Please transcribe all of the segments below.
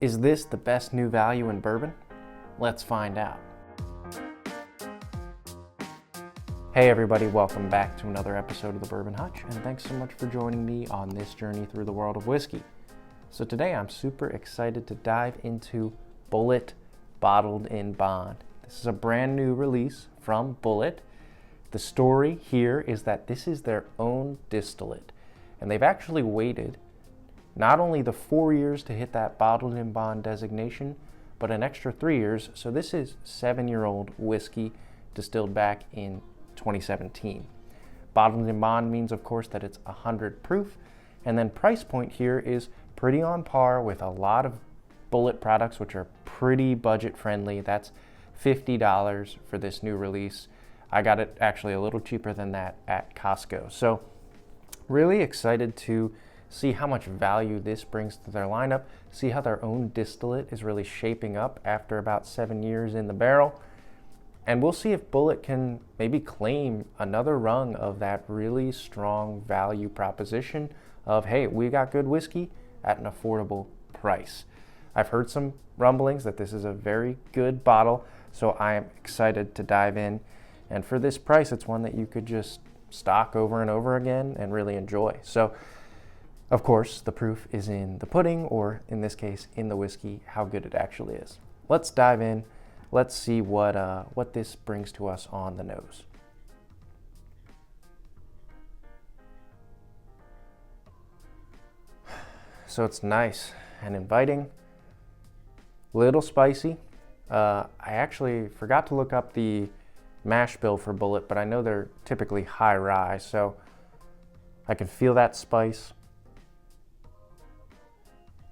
Is this the best new value in bourbon? Let's find out. Hey everybody, welcome back to another episode of the Bourbon Hutch, and thanks so much for joining me on this journey through the world of whiskey. So today I'm super excited to dive into Bulleit Bottled in Bond. This is a brand new release from Bulleit. The story here is that this is their own distillate, and they've actually waited not only the 4 years to hit that bottled in bond designation, but an extra 3 years. So this is 7-year-old whiskey distilled back in 2017. Bottled in bond means, of course, that it's 100 proof. And then price point here is pretty on par with a lot of Bulleit products, which are pretty budget friendly. That's $50 for this new release. I got it actually a little cheaper than that at Costco. So really excited to see how much value this brings to their lineup, see how their own distillate is really shaping up after about 7 years in the barrel. And we'll see if Bulleit can maybe claim another rung of that really strong value proposition of, hey, we got good whiskey at an affordable price. I've heard some rumblings that this is a very good bottle, so I am excited to dive in. And for this price, it's one that you could just stock over and over again and really enjoy. So of course, the proof is in the pudding, or in this case, in the whiskey, how good it actually is. Let's dive in. Let's see what this brings to us on the nose. So it's nice and inviting, little spicy. I actually forgot to look up the mash bill for Bulleit, but I know they're typically high rye, so I can feel that spice.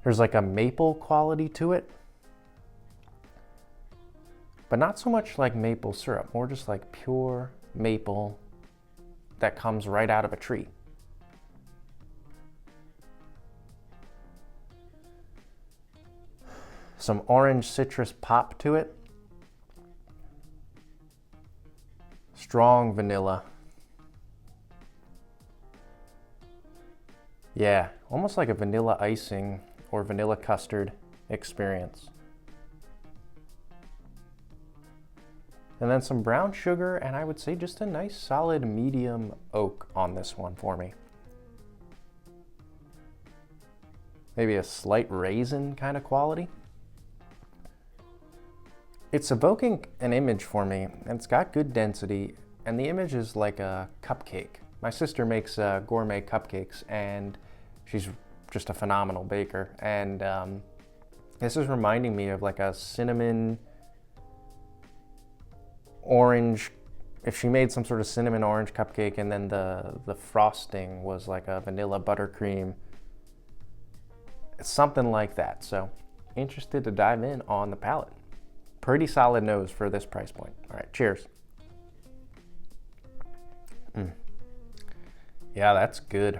There's like a maple quality to it, but not so much like maple syrup, more just like pure maple that comes right out of a tree. Some orange citrus pop to it. Strong vanilla. Yeah, almost like a vanilla icing or vanilla custard experience. And then some brown sugar, and I would say just a nice solid medium oak on this one for me. Maybe a slight raisin kind of quality. It's evoking an image for me, and it's got good density, and the image is like a cupcake. My sister makes gourmet cupcakes, and she's just a phenomenal baker, and this is reminding me of like a cinnamon orange, if she made some sort of cinnamon orange cupcake and then the frosting was like a vanilla buttercream. It's something like that. So interested to dive in on the palate. Pretty solid nose for this price point. All right, cheers. Yeah, that's good.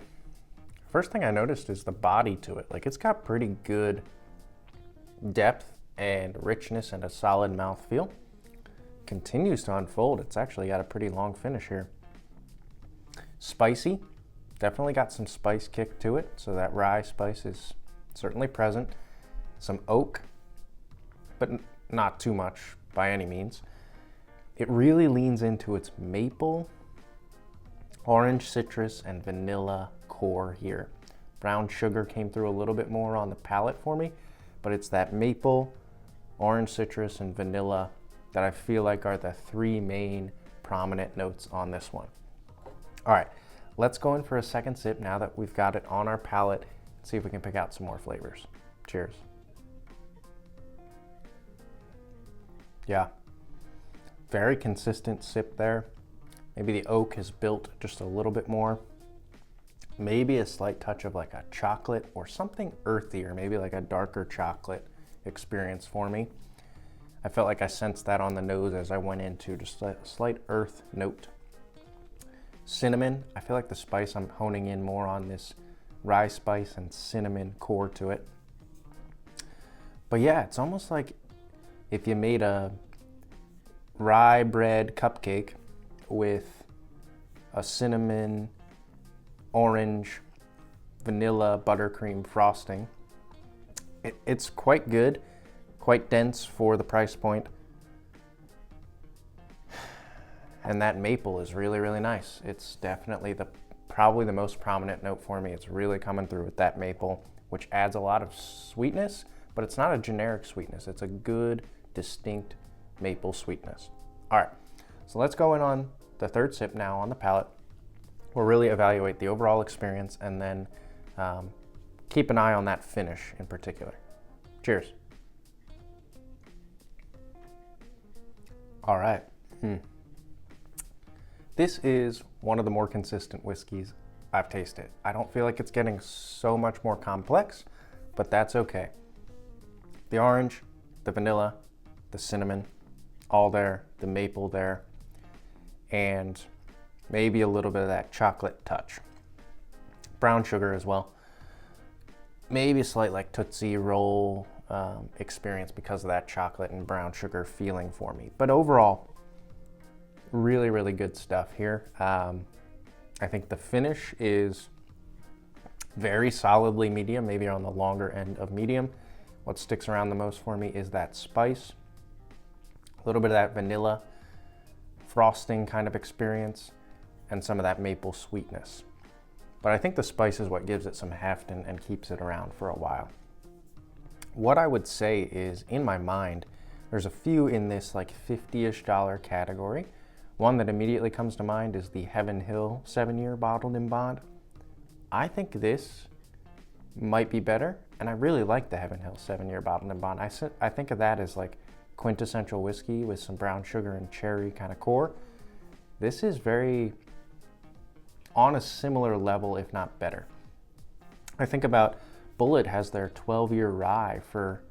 First thing I noticed is the body to it. Like, it's got pretty good depth and richness and a solid mouthfeel. Continues to unfold. It's actually got a pretty long finish here. Spicy. Definitely got some spice kick to it. So that rye spice is certainly present. Some oak, but not too much by any means. It really leans into its maple, orange citrus, and vanilla core here. Brown sugar came through a little bit more on the palate for me, but it's that maple, orange citrus, and vanilla that I feel like are the three main prominent notes on this one. All right, let's go in for a second sip now that we've got it on our palate. See if we can pick out some more flavors. Cheers. Yeah, very consistent sip there. Maybe the oak has built just a little bit more. Maybe a slight touch of like a chocolate or something earthier, maybe like a darker chocolate experience for me. I felt like I sensed that on the nose as I went into just a slight earth note. Cinnamon, I feel like the spice, I'm honing in more on this rye spice and cinnamon core to it. But yeah, it's almost like if you made a rye bread cupcake with a cinnamon, orange, vanilla buttercream frosting, It's quite good, quite dense for the price point. And that maple is really, really nice. It's definitely probably the most prominent note for me. It's really coming through with that maple, which adds a lot of sweetness, but it's not a generic sweetness. It's a good, distinct maple sweetness. All right, so let's go in on the third sip now on the palate. We'll really evaluate the overall experience and then keep an eye on that finish in particular. Cheers. All right. This is one of the more consistent whiskeys I've tasted. I don't feel like it's getting so much more complex, but that's okay. The orange, the vanilla, the cinnamon, all there, the maple there, and maybe a little bit of that chocolate touch. Brown sugar as well. Maybe a slight like Tootsie Roll experience because of that chocolate and brown sugar feeling for me. But overall, really, really good stuff here. I think the finish is very solidly medium, maybe on the longer end of medium. What sticks around the most for me is that spice, a little bit of that vanilla frosting kind of experience, and some of that maple sweetness. But I think the spice is what gives it some heft and keeps it around for a while. What I would say is, in my mind, there's a few in this like $50-ish category. One that immediately comes to mind is the Heaven Hill 7-year bottled in bond. I think this might be better, and I really like the Heaven Hill 7-year bottled in bond. I think of that as like quintessential whiskey with some brown sugar and cherry kind of core. This is very on a similar level, if not better. I think about Bulleit has their 12-year rye for,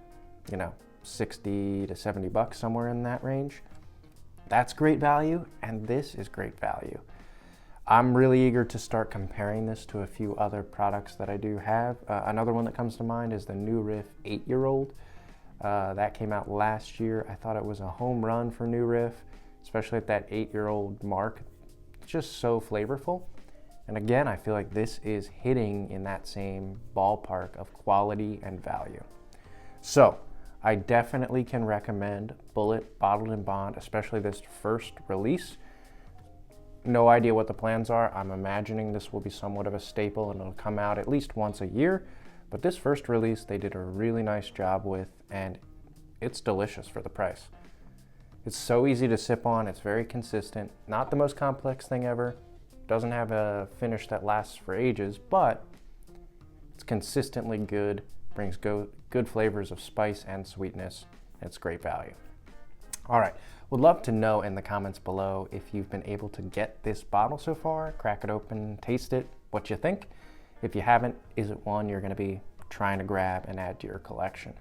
60 to 70 bucks, somewhere in that range. That's great value, and this is great value. I'm really eager to start comparing this to a few other products that I do have. Another one that comes to mind is the New Riff 8-year-old. That came out last year. I thought it was a home run for New Riff, especially at that 8-year-old mark. It's just so flavorful. And again, I feel like this is hitting in that same ballpark of quality and value. So I definitely can recommend Bulleit Bottled in Bond, especially this first release. No idea what the plans are. I'm imagining this will be somewhat of a staple and it'll come out at least once a year. But this first release, they did a really nice job with, and it's delicious for the price. It's so easy to sip on. It's very consistent. Not the most complex thing ever. Doesn't have a finish that lasts for ages, but it's consistently good. Brings good flavors of spice and sweetness. It's great value. All right, would love to know in the comments below if you've been able to get this bottle so far, crack it open, taste it, what you think. If you haven't, is it one you're gonna be trying to grab and add to your collection?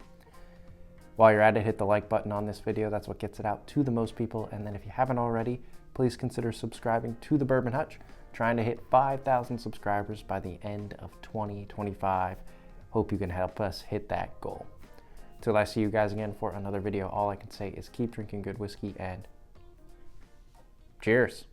While you're at it, hit the like button on this video. That's what gets it out to the most people. And then if you haven't already, please consider subscribing to the Bourbon Hutch. Trying to hit 5,000 subscribers by the end of 2025. Hope you can help us hit that goal. Till I see you guys again for another video, all I can say is keep drinking good whiskey and cheers.